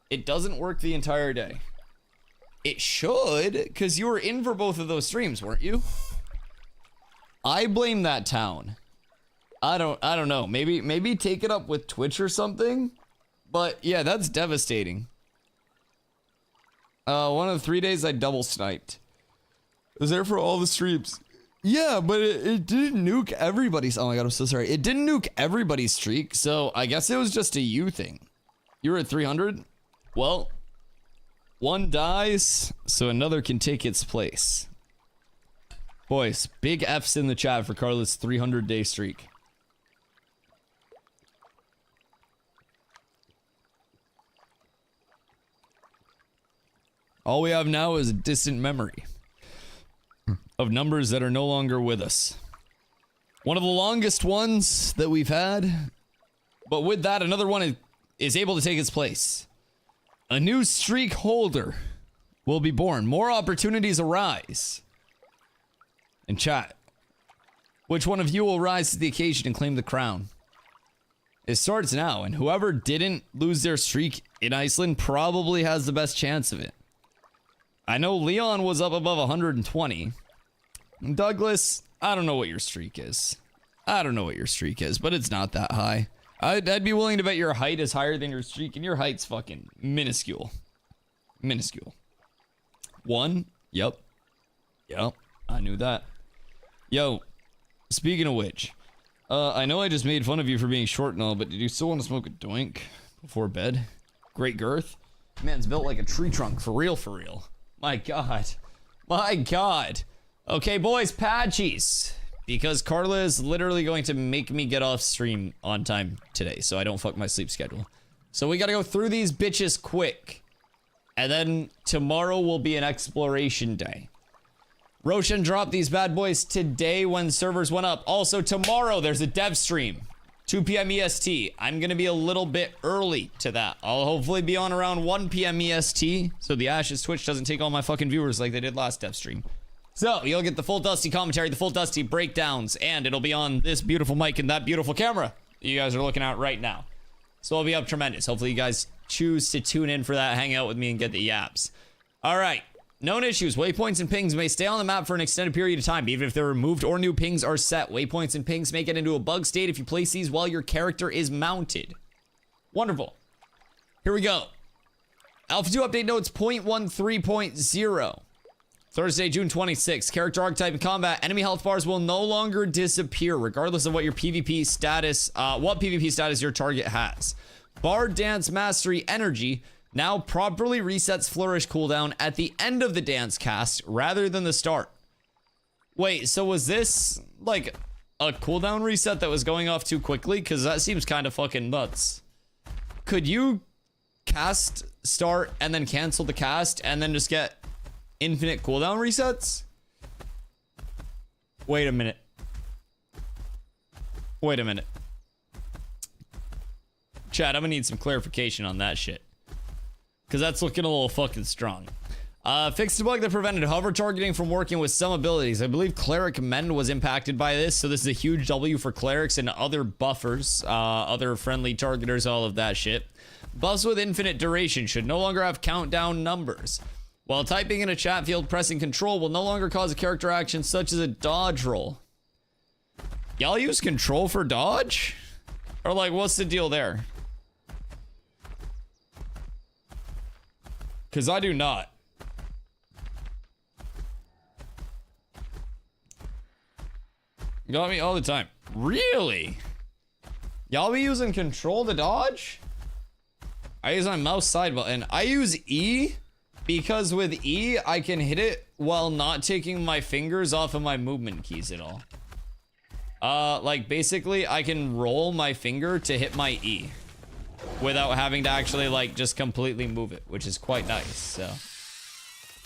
It doesn't work the entire day. It should, because you were in for both of those streams, weren't you? I blame that town. I don't know. Maybe take it up with Twitch or something. But yeah, that's devastating. One of the 3 days I double sniped. I was there for all the streams. Yeah, but it didn't nuke everybody's. Oh my god, I'm so sorry. It didn't nuke everybody's streak, so I guess it was just a you thing. You were at 300? Well, one dies, so another can take its place. Boys, big F's in the chat for Carla's 300-day streak. All we have now is a distant memory of numbers that are no longer with us. One of the longest ones that we've had, but with that, another one is able to take its place. A new streak holder will be born. More opportunities arise. In chat, which one of you will rise to the occasion and claim the crown? It starts now, and whoever didn't lose their streak in Iceland probably has the best chance of it. I know Leon was up above 120. Douglas, I don't know what your streak is. I don't know what your streak is, but it's not that high. I'd be willing to bet your height is higher than your streak, and your height's fucking minuscule. Minuscule. 1? Yep. Yep. I knew that. Yo, speaking of which, I know I just made fun of you for being short and all, but did you still want to smoke a doink before bed? Great girth. Man's built like a tree trunk, for real, for real. My god. My god. Okay, boys, patchies. Because Carla is literally going to make me get off stream on time today, so I don't fuck my sleep schedule. So we gotta go through these bitches quick. And then tomorrow will be an exploration day. Roshan dropped these bad boys today when servers went up. Also, tomorrow there's a dev stream. 2 p.m. EST. I'm gonna be a little bit early to that. I'll hopefully be on around 1 p.m. EST, so the Ashes Twitch doesn't take all my fucking viewers like they did last dev stream. So, you'll get the full Dusty commentary, the full Dusty breakdowns, and it'll be on this beautiful mic and that beautiful camera that you guys are looking at right now. So it'll be up tremendous. Hopefully you guys choose to tune in for that, hang out with me, and get the yaps. Alright. Known issues. Waypoints and pings may stay on the map for an extended period of time, even if they're removed or new pings are set. Waypoints and pings may get into a bug state if you place these while your character is mounted. Wonderful. Here we go. Alpha 2 update notes 0.13.0. Thursday, June 26th. Character archetype in combat. Enemy health bars will no longer disappear, regardless of what your PvP status, your target has. Bard Dance Mastery Energy now properly resets Flourish cooldown at the end of the dance cast rather than the start. Wait, so was this like a cooldown reset that was going off too quickly? Because that seems kind of fucking nuts. Could you cast start and then cancel the cast and then just get infinite cooldown resets? Wait a minute. Wait a minute. Chat, I'm gonna need some clarification on that shit. Because that's looking a little fucking strong. Fixed a bug that prevented hover targeting from working with some abilities. I believe Cleric Mend was impacted by this, so this is a huge W for clerics and other buffers, other friendly targeters, all of that shit. Buffs with infinite duration should no longer have countdown numbers. While typing in a chat field, pressing control will no longer cause a character action such as a dodge roll. Y'all use control for dodge? Or like, what's the deal there? Because I do not. Got me all the time. Really? Y'all be using control to dodge? I use my mouse side button. I use E because with E, I can hit it while not taking my fingers off of my movement keys at all. Like basically I can roll my finger to hit my E without having to actually like just completely move it, which is quite nice. So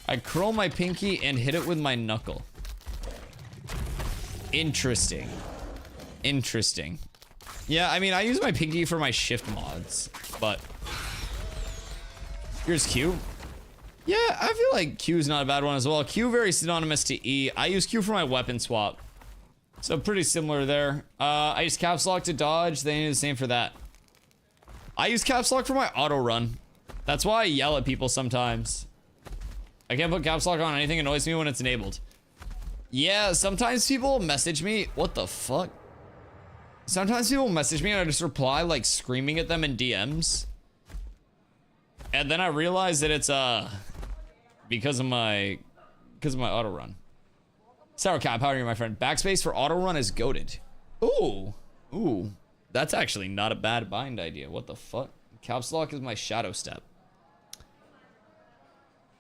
I curl my pinky and hit it with my knuckle. Interesting. Interesting. Yeah, I mean, I use my pinky for my shift mods, but here's Q. Yeah, I feel like Q is not a bad one as well. Q very synonymous to E. I use Q for my weapon swap, so pretty similar there. I use caps lock to dodge. They do the same for that. I use caps lock for my auto run. That's why I yell at people sometimes. I can't put caps lock on anything. It annoys me when it's enabled. Yeah, sometimes people message me. What the fuck? Sometimes people message me and I just reply like screaming at them in DMs. And then I realize that it's because of my auto run. Sour Cap, how are you, my friend? Backspace for auto run is goated. Ooh. That's actually not a bad bind idea. What the fuck? Caps lock is my shadow step.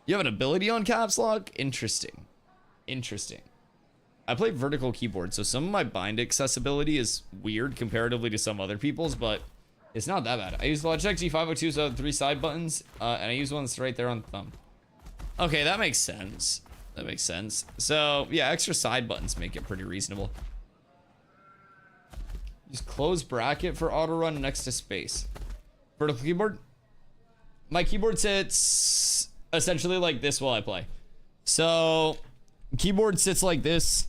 You have an ability on caps lock? Interesting. Interesting. I play vertical keyboard, so some of my bind accessibility is weird comparatively to some other people's, but it's not that bad. I use Logitech G502, so I have 3 side buttons, and I use one that's right there on the thumb. Okay, that makes sense. That makes sense. So, yeah, extra side buttons make it pretty reasonable. Use close bracket for auto run next to space. Vertical keyboard. My keyboard sits essentially like this while I play. So, keyboard sits like this.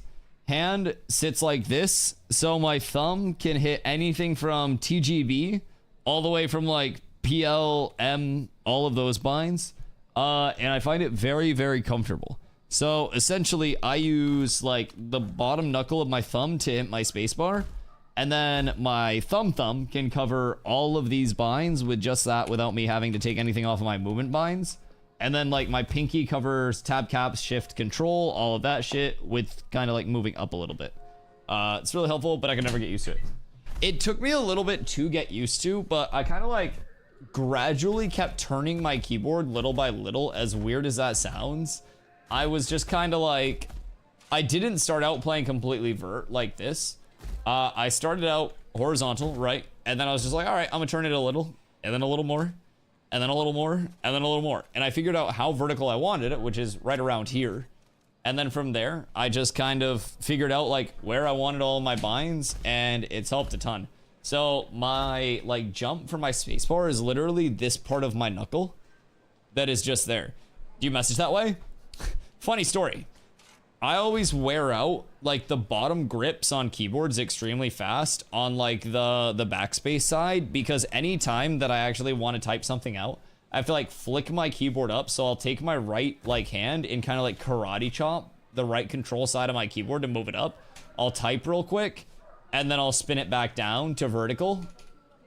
Hand sits like this, so my thumb can hit anything from TGB all the way from like PLM, all of those binds, and I find it very, very comfortable. So essentially I use like the bottom knuckle of my thumb to hit my spacebar, and then my thumb can cover all of these binds with just that without me having to take anything off of my movement binds. And then like my pinky covers tab, caps, shift, control, all of that shit with kind of like moving up a little bit. It's really helpful, but I can never get used to it. It took me a little bit to get used to, but I kind of like gradually kept turning my keyboard little by little, as weird as that sounds. I was just kind of like, I didn't start out playing completely vert like this. I started out horizontal, right? And then I was just like, all right, I'm gonna turn it a little, and then a little more. And then a little more, and then a little more. And I figured out how vertical I wanted it, which is right around here. And then from there, I just kind of figured out like where I wanted all of my binds, and it's helped a ton. So my like jump for my spacebar is literally this part of my knuckle that is just there. Do you message that way? Funny story. I always wear out like the bottom grips on keyboards extremely fast on like the backspace side, because anytime that I actually want to type something out, I have to like flick my keyboard up. So I'll take my right like hand and kind of like karate chop the right control side of my keyboard to move it up. I'll type real quick and then I'll spin it back down to vertical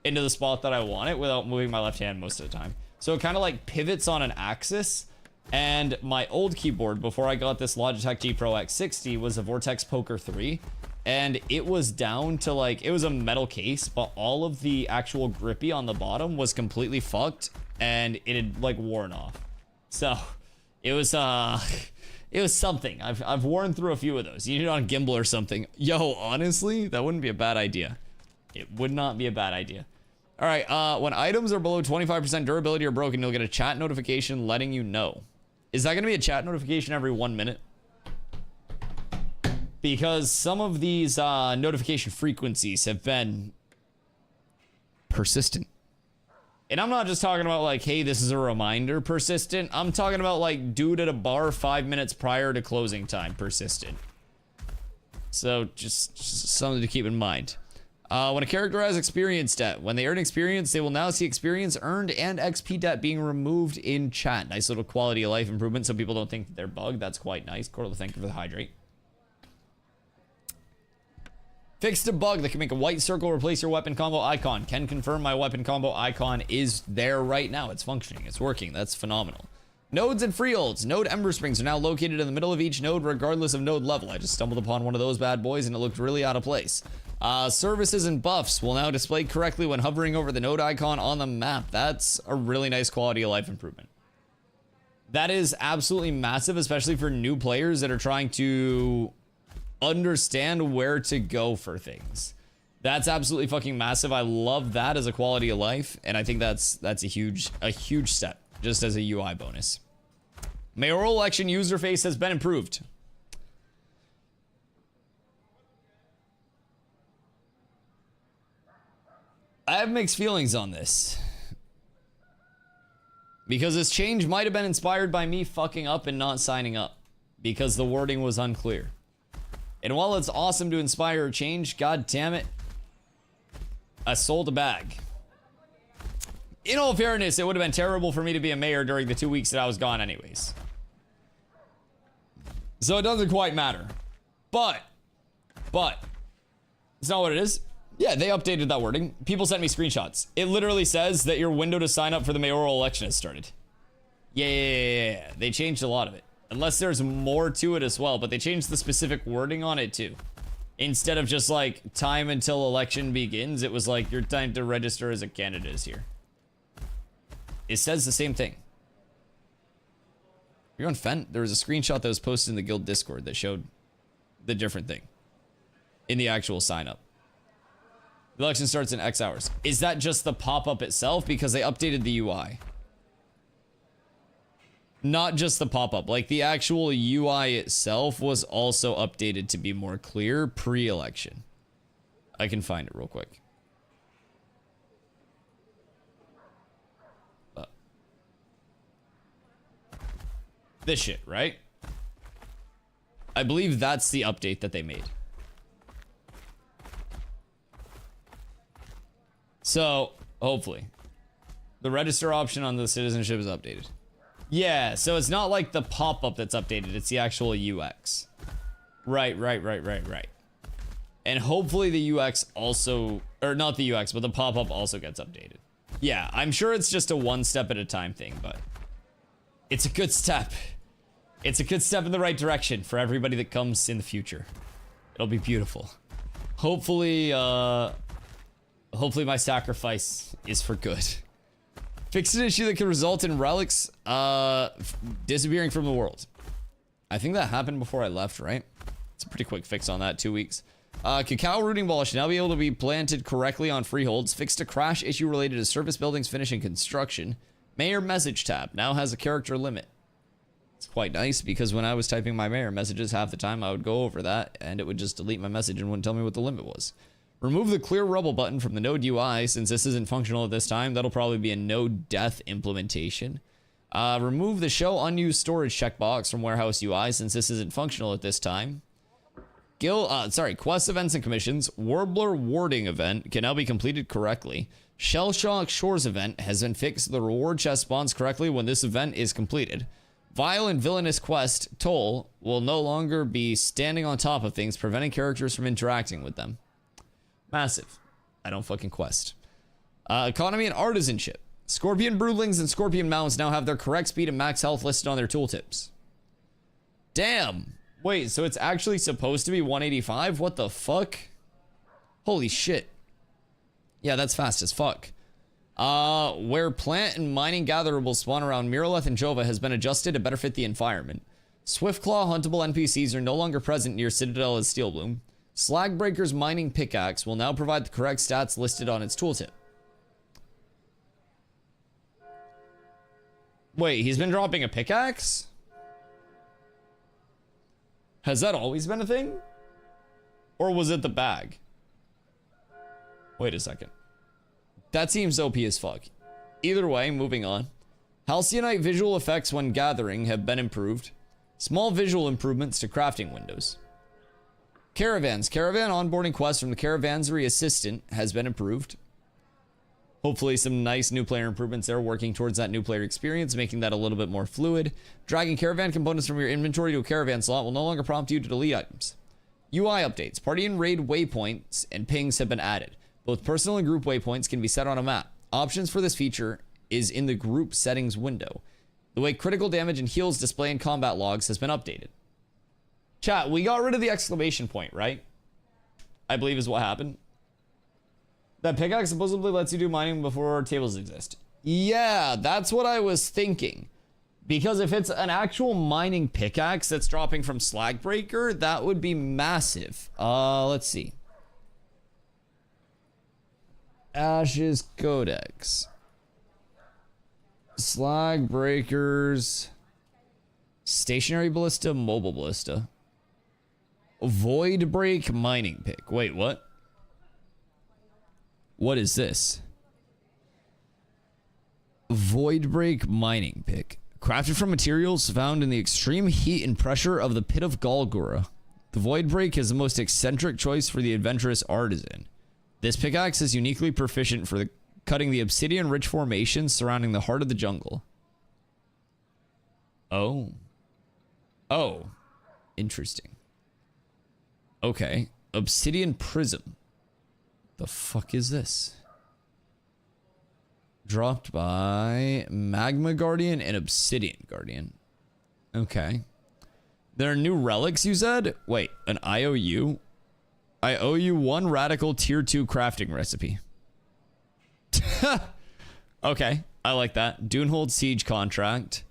into the spot that I want it without moving my left hand most of the time. So it kind of like pivots on an axis. And my old keyboard before I got this Logitech G Pro X60 was a Vortex Poker 3, and it was down to like, it was a metal case, but all of the actual grippy on the bottom was completely fucked and it had like worn off. So it was something. I've worn through a few of those. You need it on gimbal or something. Yo, honestly, that wouldn't be a bad idea. It would not be a bad idea. All right, when items are below 25% durability or broken, you'll get a chat notification letting you know. Is that going to be a chat notification every 1 minute? Because some of these notification frequencies have been persistent. And I'm not just talking about like, hey, this is a reminder persistent. I'm talking about like dude at a bar 5 minutes prior to closing time persistent. So just something to keep in mind. When a character has experience debt, when they earn experience, they will now see experience earned and XP debt being removed in chat. Nice little quality of life improvement so people don't think that they're bugged. That's quite nice. Cordial, thank you for the hydrate. Fixed a bug that can make a white circle replace your weapon combo icon. Can confirm my weapon combo icon is there right now. It's functioning. It's working. That's phenomenal. Nodes and freeholds. Node Ember Springs are now located in the middle of each node regardless of node level. I just stumbled upon one of those bad boys and it looked really out of place. Services and buffs will now display correctly when hovering over the node icon on the map. That's a really nice quality of life improvement. That is absolutely massive, especially for new players that are trying to understand where to go for things. That's absolutely fucking massive. I love that as a quality of life, and I think that's a huge step just as a UI bonus. Mayoral election user face has been improved. I have mixed feelings on this. Because this change might have been inspired by me fucking up and not signing up. Because the wording was unclear. And while it's awesome to inspire a change, god damn it, I sold a bag. In all fairness, it would have been terrible for me to be a mayor during the 2 weeks that I was gone anyways. So it doesn't quite matter. But, it's not what it is. Yeah, they updated that wording. People sent me screenshots. It literally says that your window to sign up for the mayoral election has started. Yeah. They changed a lot of it. Unless there's more to it as well, but they changed the specific wording on it too. Instead of just like time until election begins, it was like your time to register as a candidate is here. It says the same thing. You're on Fent. There was a screenshot that was posted in the guild Discord that showed the different thing in the actual sign up. The election starts in X hours. Is that just the pop-up itself? Because they updated the UI. Not just the pop-up. Like, the actual UI itself was also updated to be more clear pre-election. I can find it real quick. This shit, right? I believe that's the update that they made. So, hopefully. The register option on the citizenship is updated. Yeah, so it's not like the pop-up that's updated, it's the actual UX. Right. And hopefully the UX also, or not the UX, but the pop-up also gets updated. Yeah, I'm sure it's just a one step at a time thing, but it's a good step. It's a good step in the right direction for everybody that comes in the future. It'll be beautiful. Hopefully, hopefully my sacrifice is for good. Fix an issue that could result in relics disappearing from the world. I think that happened before I left, right? It's a pretty quick fix on that, 2 weeks. Cacao rooting ball should now be able to be planted correctly on freeholds. Fixed a crash issue related to service buildings finishing construction. Mayor message tab now has a character limit. It's quite nice because when I was typing my mayor messages, half the time I would go over that and it would just delete my message and wouldn't tell me what the limit was. Remove the clear rubble button from the node UI. Since this isn't functional at this time, that'll probably be a node death implementation. Remove the show unused storage checkbox from warehouse UI since this isn't functional at this time. Quest events and commissions. Warbler warding event can now be completed correctly. Shell Shock Shores event has been fixed. The reward chest spawns correctly when this event is completed. Vile and villainous quest toll will no longer be standing on top of things, preventing characters from interacting with them. Massive. I don't fucking quest. Economy and artisanship. Scorpion broodlings and scorpion mounts now have their correct speed and max health listed on their tooltips. Damn. Wait, so it's actually supposed to be 185? What the fuck? Holy shit. Yeah, that's fast as fuck. Where plant and mining gatherable spawn around Miraleth and Jova has been adjusted to better fit the environment. Swiftclaw huntable NPCs are no longer present near Citadel and Steelbloom. Slagbreaker's mining pickaxe will now provide the correct stats listed on its tooltip. Wait, he's been dropping a pickaxe? Has that always been a thing? Or was it the bag? Wait a second. That seems OP as fuck. Either way, moving on. Halcyonite visual effects when gathering have been improved. Small visual improvements to crafting windows. Caravans. Caravan onboarding quest from the Caravansary Assistant has been improved. Hopefully some nice new player improvements there, working towards that new player experience, making that a little bit more fluid. Dragging caravan components from your inventory to a caravan slot will no longer prompt you to delete items. UI updates. Party and raid waypoints and pings have been added. Both personal and group waypoints can be set on a map. Options for this feature is in the group settings window. The way critical damage and heals display in combat logs has been updated. Chat, we got rid of the exclamation point, right? I believe is what happened. That pickaxe supposedly lets you do mining before tables exist. Yeah, that's what I was thinking. Because if it's an actual mining pickaxe that's dropping from Slagbreaker, that would be massive. Let's see. Ashes Codex. Slagbreakers. Stationary Ballista, Mobile Ballista. Void Break Mining Pick. Wait, what? What is this? Voidbreak mining pick. Crafted from materials found in the extreme heat and pressure of the pit of Golgora. The Voidbreak is the most eccentric choice for the adventurous artisan. This pickaxe is uniquely proficient for cutting the obsidian-rich formations surrounding the heart of the jungle. Oh. Oh. Interesting. Okay. Obsidian prism. The fuck is this? Dropped by Magma Guardian and Obsidian Guardian. Okay. There are new relics, you said? Wait, an IOU? I owe you one radical tier 2 crafting recipe. Okay, I like that. Dunehold Siege contract.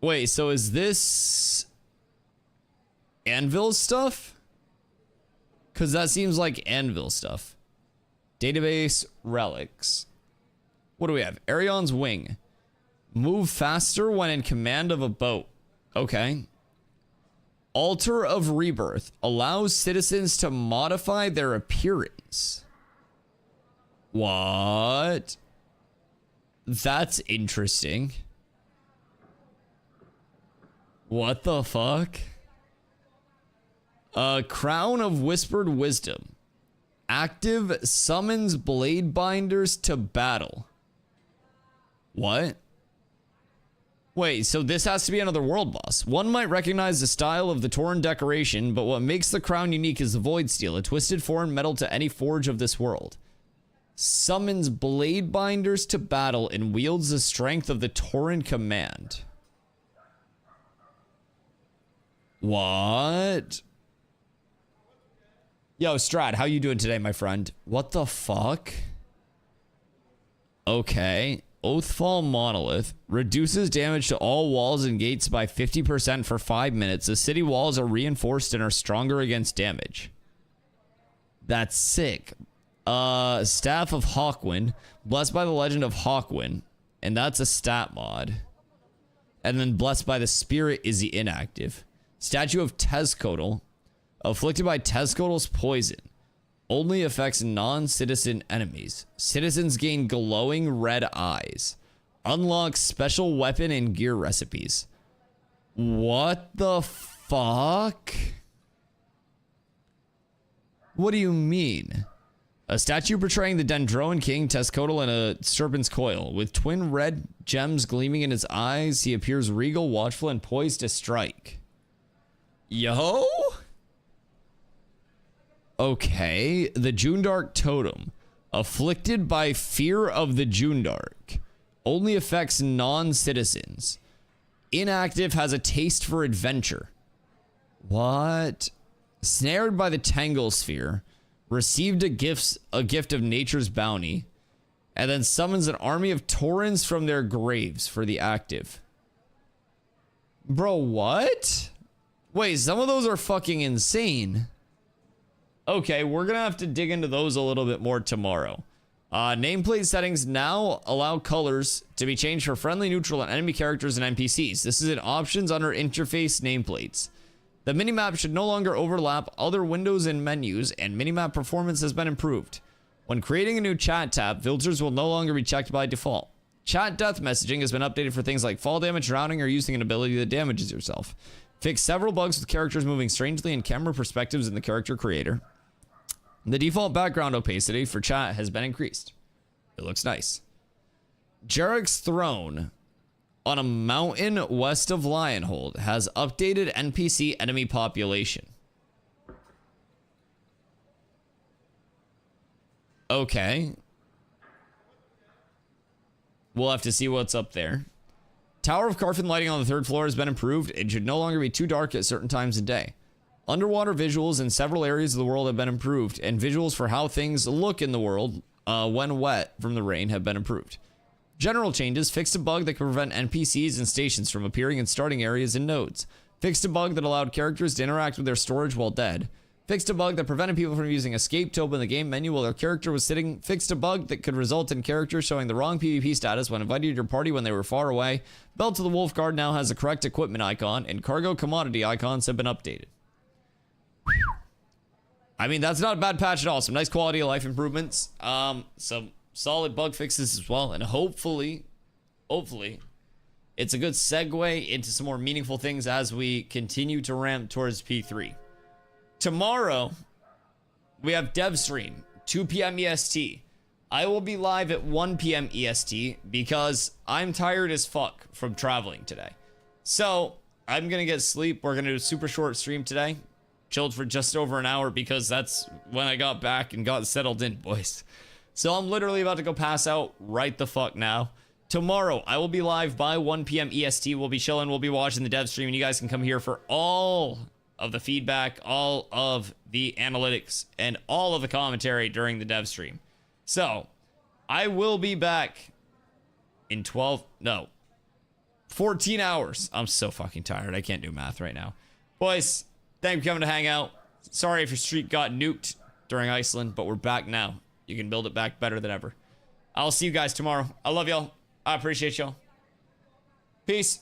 Wait, so is this Anvil stuff? Because that seems like Anvil stuff. Database relics. What do we have? Arion's Wing. Move faster when in command of a boat. Okay. Altar of Rebirth. Allows citizens to modify their appearance. What? That's interesting. What the fuck? Crown of Whispered Wisdom. Active summons blade binders to battle. What? Wait, so this has to be another world boss. One might recognize the style of the Tauren decoration, but what makes the crown unique is the Void Steel, a twisted foreign metal to any forge of this world. Summons blade binders to battle and wields the strength of the Tauren command. What? Yo, Strad, how you doing today, my friend? What the fuck? Okay. Oathfall Monolith. Reduces damage to all walls and gates by 50% for 5 minutes. The city walls are reinforced and are stronger against damage. That's sick. Staff of Hawkwind. Blessed by the legend of Hawkwind. And that's a stat mod. And then Blessed by the Spirit is the inactive. Statue of Tezcotl. Afflicted by Tezcotl's poison. Only affects non-citizen enemies. Citizens gain glowing red eyes. Unlock special weapon and gear recipes. What the fuck? What do you mean? A statue portraying the Dendroan King Tezcotl in a serpent's coil. With twin red gems gleaming in his eyes, he appears regal, watchful, and poised to strike. Yo? Okay, the Junedark Totem. Afflicted by fear of the Junedark. Only affects non-citizens. Inactive, has a taste for adventure. What? Snared by the Tangle Sphere. Received a gift of nature's bounty. And then summons an army of Taurens from their graves for the active. Bro, what? Wait, some of those are fucking insane. Okay, we're gonna have to dig into those a little bit more tomorrow. Nameplate settings now allow colors to be changed for friendly, neutral, and enemy characters and NPCs. This is in options under interface nameplates. The minimap should no longer overlap other windows and menus, and minimap performance has been improved. When creating a new chat tab, filters will no longer be checked by default. Chat death messaging has been updated for things like fall damage, drowning, or using an ability that damages yourself. Fix several bugs with characters moving strangely in camera perspectives in the character creator. The default background opacity for chat has been increased. It looks nice. Jarek's Throne on a mountain west of Lionhold has updated NPC enemy population. Okay. We'll have to see what's up there. Tower of Carfin lighting on the 3rd floor has been improved. It should no longer be too dark at certain times of day. Underwater visuals in several areas of the world have been improved, and visuals for how things look in the world when wet from the rain have been improved. General changes: fixed a bug that can prevent NPCs and stations from appearing in starting areas and nodes. Fixed a bug that allowed characters to interact with their storage while dead. Fixed a bug that prevented people from using escape to open the game menu while their character was sitting. Fixed a bug that could result in characters showing the wrong PvP status when invited to your party when they were far away. Belt to the Wolf Guard now has the correct equipment icon, and cargo commodity icons have been updated. I mean, that's not a bad patch at all. Some nice quality of life improvements. Some solid bug fixes as well. And hopefully, it's a good segue into some more meaningful things as we continue to ramp towards P3. Tomorrow, we have dev stream, 2 p.m. EST. I will be live at 1 p.m. EST because I'm tired as fuck from traveling today. So I'm going to get sleep. We're going to do a super short stream today. Chilled for just over an hour because that's when I got back and got settled in, boys. So I'm literally about to go pass out right the fuck now. Tomorrow, I will be live by 1 p.m. EST. We'll be chilling. We'll be watching the dev stream. And you guys can come here for all of the feedback, all of the analytics, and all of the commentary during the dev stream. So, I will be back in 14 hours. I'm so fucking tired. I can't do math right now. Boys, thank you for coming to hang out. Sorry if your streak got nuked during Iceland, but we're back now. You can build it back better than ever. I'll see you guys tomorrow. I love y'all. I appreciate y'all. Peace.